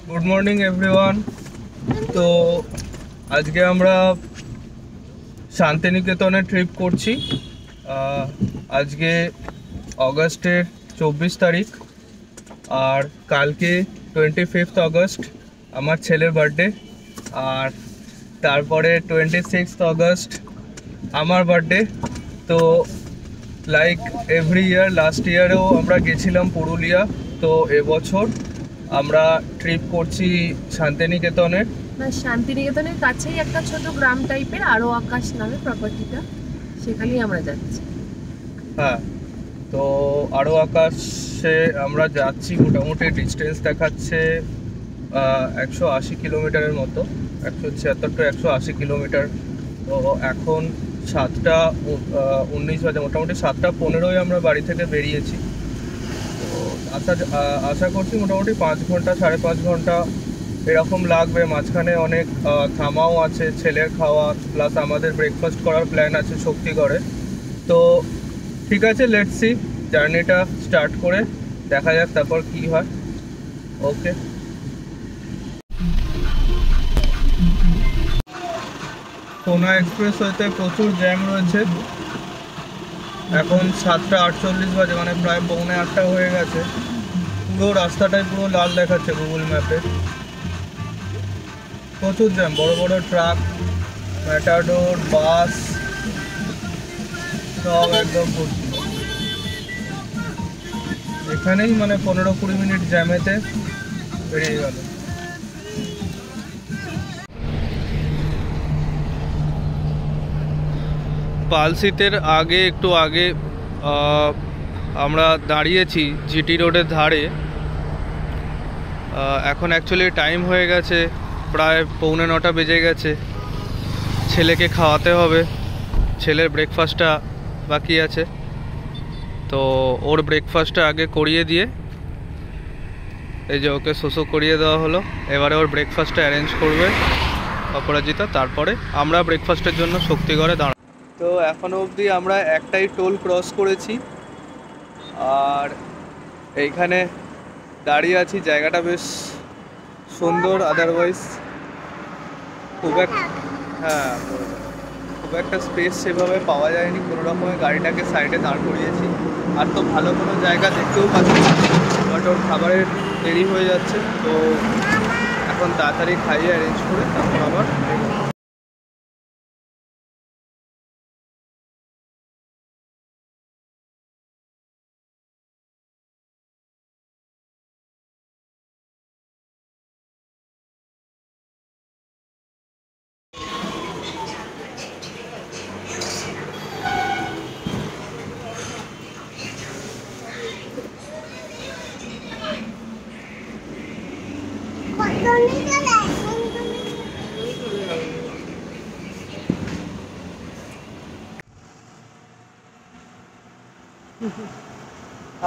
Good morning everyone. তো আজকে আমরা শান্তিনিকেতনে ট্রিপ করছি। আজকে অগস্টের 24 তারিখ আর কালকে 25 আগস্ট আমার ছেলের বার্থডে, আর তারপরে 26 আগস্ট আমার বার্থডে। তো লাইক এভরি ইয়ার, লাস্ট ইয়ারেও আমরা গেছিলাম পুরুলিয়া, তো এবছর আমরা ট্রিপ করছি শান্তিনিকেতনে। শান্তিনিকেতনের কাছেই একটা ছোট গ্রাম টাইপের আরো আকাশ নামে প্রপার্টিটা, সেখানেই আমরা যাচ্ছি। হ্যাঁ, তো আরো আকাশে আমরা যাচ্ছি। মোটামুটি ডিস্টেন্স দেখাচ্ছে 180 কিলোমিটারের মতো, 176 to 180 কিলোমিটার। তো এখন 7টা 19 বাজে, মোটামুটি 7টা 15 আমরা বাড়ি থেকে বেরিয়েছি। তো আশা করছি মোটামুটি 5 ঘন্টা 5.5 ঘন্টা এরকম লাগবে। মাঝখানে অনেক থামাও আছে, ছেলের খাওয়া প্লাস আমাদের ব্রেকফাস্ট করার প্ল্যান আছে শক্তিগড়ে। তো ঠিক আছে, লেটস সি, জার্নিটা স্টার্ট করে দেখা যাক তারপর কি হয়। ওকে। সোনা এক্সপ্রেস হইতে প্রচুর জ্যাম রয়েছে। এখন 7টা 48 বাজে, মানে প্রায় 7:45 হয়ে গেছে। পুরো রাস্তাটাই পুরো লাল দেখাচ্ছে গুগল ম্যাপে। প্রচুর জ্যাম, বড় বড় ট্রাক, ম্যাটাডোর, বাস সব একদম ভর্তি। এখানেই মানে 15-20 মিনিট জ্যামেতে বেরিয়ে গেল। পালসিতের আগে একটু আগে আমরা দাঁড়িয়েছি জিটি রোডের ধারে। এখন অ্যাকচুয়ালি টাইম হয়ে গেছে, প্রায় 8:45 বেজে গেছে। ছেলেকে খাওয়াতে হবে, ছেলের ব্রেকফাস্টটা বাকি আছে। তো ওর ব্রেকফাস্টটা আগে করিয়ে দিয়ে, এই যে ওকে শোষো করিয়ে দেওয়া হলো। এবারে ওর ব্রেকফাস্টটা অ্যারেঞ্জ করবে অপরাজিতা, তারপরে আমরা ব্রেকফাস্টের জন্য শক্তিগড়ে দাঁড়াবো। তো এখনো অবধি আমরা একটাই টোল ক্রস করেছি, আর এইখানে দাঁড়িয়ে আছি। জায়গাটা বেশ সুন্দর, আদারওয়াইজ খুব একটা স্পেস সেভাবে পাওয়া যায়নি। কোনো রকমে গাড়িটাকে সাইডে দাঁড় করিয়েছি, আর তো ভালো কোনো জায়গা দেখতেও পাচ্ছি না। বাট ওর খাবারের দেরি হয়ে যাচ্ছে, তো এখন তাড়াতাড়ি খাইয়ে অ্যারেঞ্জ করে তারপর আবার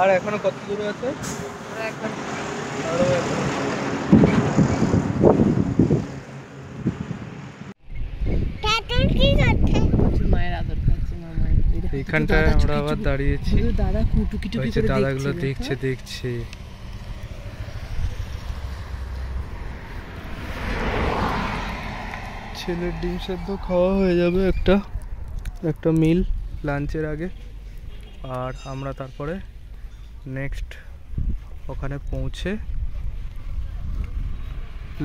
আর এখনো কত দূরে আছে? এইখানটায় আমরা আবার দাঁড়িয়েছি। দাদাগুলো দেখছে। ছেলের ডিম সেদ্ধ খাওয়া হয়ে যাবে একটা মিল লাঞ্চের আগে, আর আমরা তারপরে নেক্সট ওখানে পৌঁছে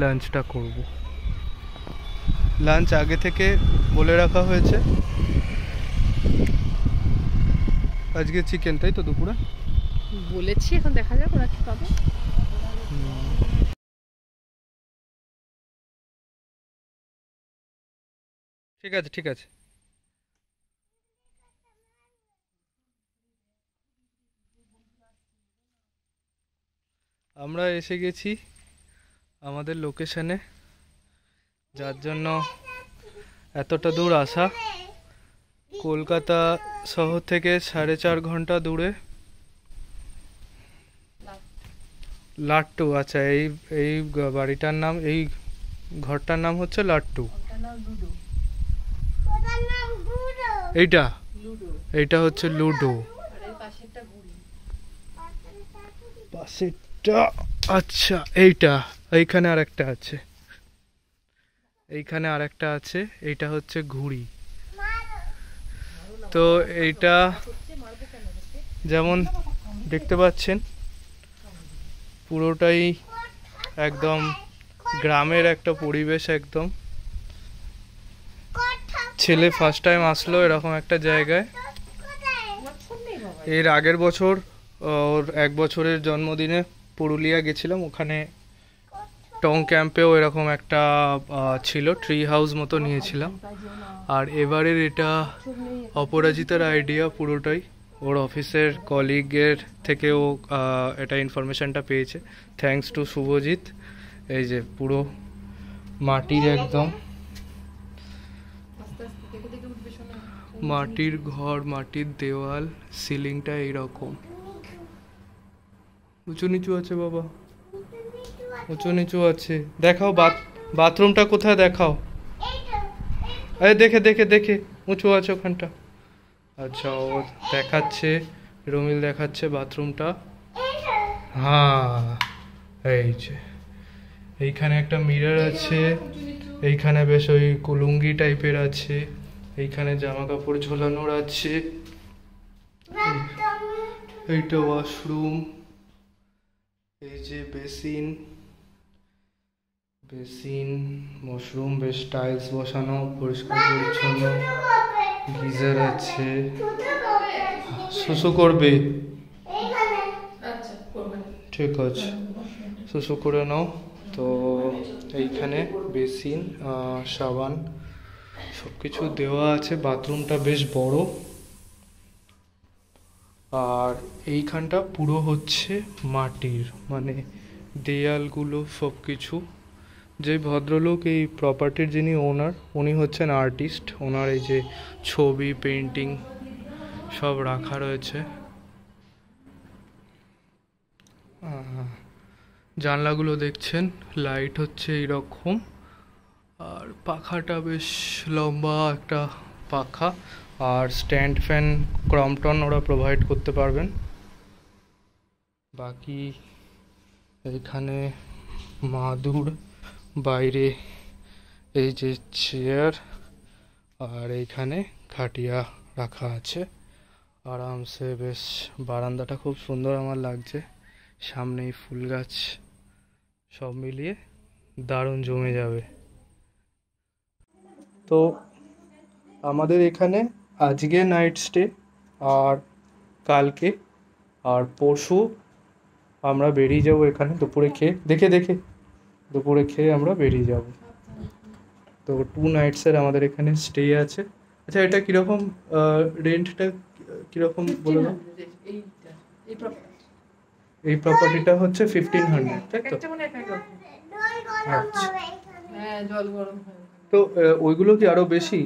লাঞ্চটা করব। লাঞ্চ আগে থেকে বলে রাখা হয়েছে। আজকে চিকেন, তাই তো? দুপুরে বলেছি, এখন দেখা যাক ওরা কি পাবে। ঠিক আছে। আমরা এসে গেছি আমাদের লোকেশনে, যার জন্য এতটা দূর আসা। কলকাতা শহর থেকে 4.5 ঘন্টা দূরে লাট্টু। আচ্ছা, এই বাড়িটার নাম, এই ঘরটার নাম হচ্ছে লাট্টু। এইটা হচ্ছে লুডো। পাশেরটা আচ্ছা, এইখানে আর একটা আছে, এইখানে আর একটা আছে, এইটা হচ্ছে ঘুড়ি। তো এইটা যেমন দেখতে পাচ্ছেন পুরোটাই একদম গ্রামের একটা পরিবেশ একদম। ছেলে ফার্স্ট টাইম আসলো এরকম একটা জায়গায়। এর আগের বছর ওর 1 বছরের জন্মদিনে পুরুলিয়া গেছিলাম, ওখানে টং ক্যাম্পেও এরকম একটা ছিল, ট্রি হাউস মতো নিয়েছিলাম। আর এবারের এটা অপরাজিতার আইডিয়া পুরোটাই, ওর অফিসের কলিগের থেকে ও এটা ইনফরমেশনটা পেয়েছে, থ্যাঙ্কস টু শুভজিৎ। এই যে পুরো মাটির একদম মাটির ঘর, মাটির দেওয়াল, সিলিংটা এইরকম উঁচু নিচু আছে বাবা, উঁচু নিচু আছে। দেখাও বাথরুমটা কোথায়, দেখাও। আরে দেখে দেখে দেখে উঁচু আছে ওখানটা। আচ্ছা, ও দেখাচ্ছে, রমিল দেখাচ্ছে বাথরুমটা। হ্যাঁ, এই যে এইখানে একটা মিরর আছে, এইখানে বেশ ওই কুলুঙ্গি টাইপের আছে, এইখানে জামা কাপড় ঝোলানোর আছে, এইটা ওয়াশরুম, এই যে বেসিন, ওয়াশরুম বেশ টাইলস বসানো, পরিষ্কার পরিচ্ছন্ন, গিজার আছে। শুশু করবে? ঠিক আছে, শুশু করে নাও। তো এইখানে বেসিন, সাবান সব কিছু দেওয়া আছে। বাথরুমটা বেশ বড়। আর এইখানটা পুরো হচ্ছে মাটির, মানে দেয়ালগুলো সব কিছু। যে ভদ্রলোক এই প্রপার্টির যিনি ওনার, উনি হচ্ছেন আর্টিস্ট। ওনার এই যে ছবি, পেন্টিং সব রাখা রয়েছে। জানলাগুলো দেখছেন, লাইট হচ্ছে এইরকম। আর পাখাটা বেশ লম্বা একটা পাখা। আর স্ট্যান্ড ফ্যান ক্রম্পটন ওরা প্রোভাইড করতে পারবেন। বাকি এইখানে মাদুর, বাইরে এই যে চেয়ার, আর এইখানে খাটিয়া রাখা আছে আরামসে। বেশ বারান্দাটা খুব সুন্দর আমার লাগছে, সামনেই ফুল গাছ, সব মিলিয়ে দারুণ জমে যাবে। তো আমাদের এখানে আজকে নাইট স্টে, আর কালকে আর পরশু আমরা বেরিয়ে যাব এখানে দুপুরে খেয়ে, দেখে দুপুরে খেয়ে আমরা বেরিয়ে যাব। তো 2 নাইটসের আমাদের এখানে স্টে আছে। আচ্ছা, এটা কীরকম রেন্টটা কীরকম বলে দাও? এই প্রপার্টিটা হচ্ছে 1500, তাই তো? আচ্ছা, তো ওইগুলো কি আরো বেশি?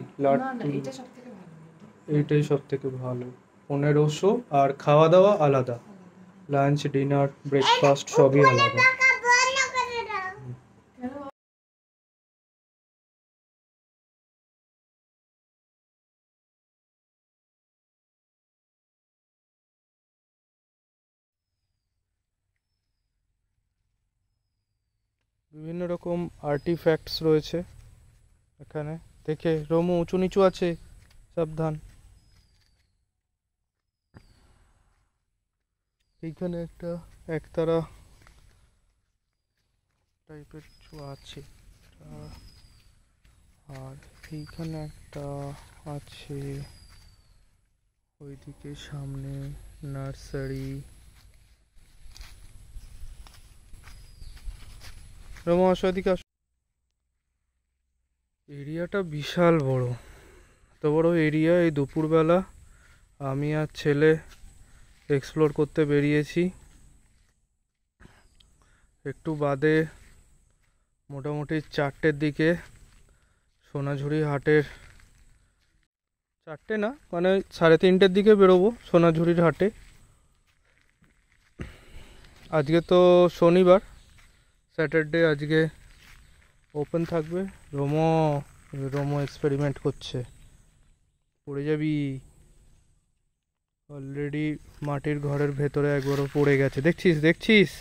এইটাই সব থেকে ভালো, 1500। আর খাওয়া দাওয়া আলাদা, লাঞ্চ, ডিনার, ব্রেকফাস্ট সবই আলাদা। বিভিন্ন রকম আর্টিফ্যাক্টস রয়েছে এখানে। দেখে রোমু, উঁচু নিচু আছে, সাবধান। এইখানে একটা একতারা টাইপের কিছু আছে। আর এইখানে একটা আছে, ওইদিকে সামনে নার্সারি। রোমা আসো, এদিকে আসো। এরিয়াটা বিশাল বড়, এত বড় এরিয়া। এই দুপুরবেলা আমি আর ছেলে এক্সপ্লোর করতে বেরিয়েছি। একটু বাদে মোটামুটি 4টের দিকে সোনাঝুরি হাটের, 4টে না মানে 3:30টের দিকে বেরোবো সোনাঝুরির হাটে। আজকে তো শনিবার, স্যাটারডে আজকে ওপেন থাকবে। রোমো এক্সপেরিমেন্ট করছে, পড়ে যাবি। অলরেডি মাটির ঘরের ভেতরে একবারও পড়ে গেছে, দেখছিস?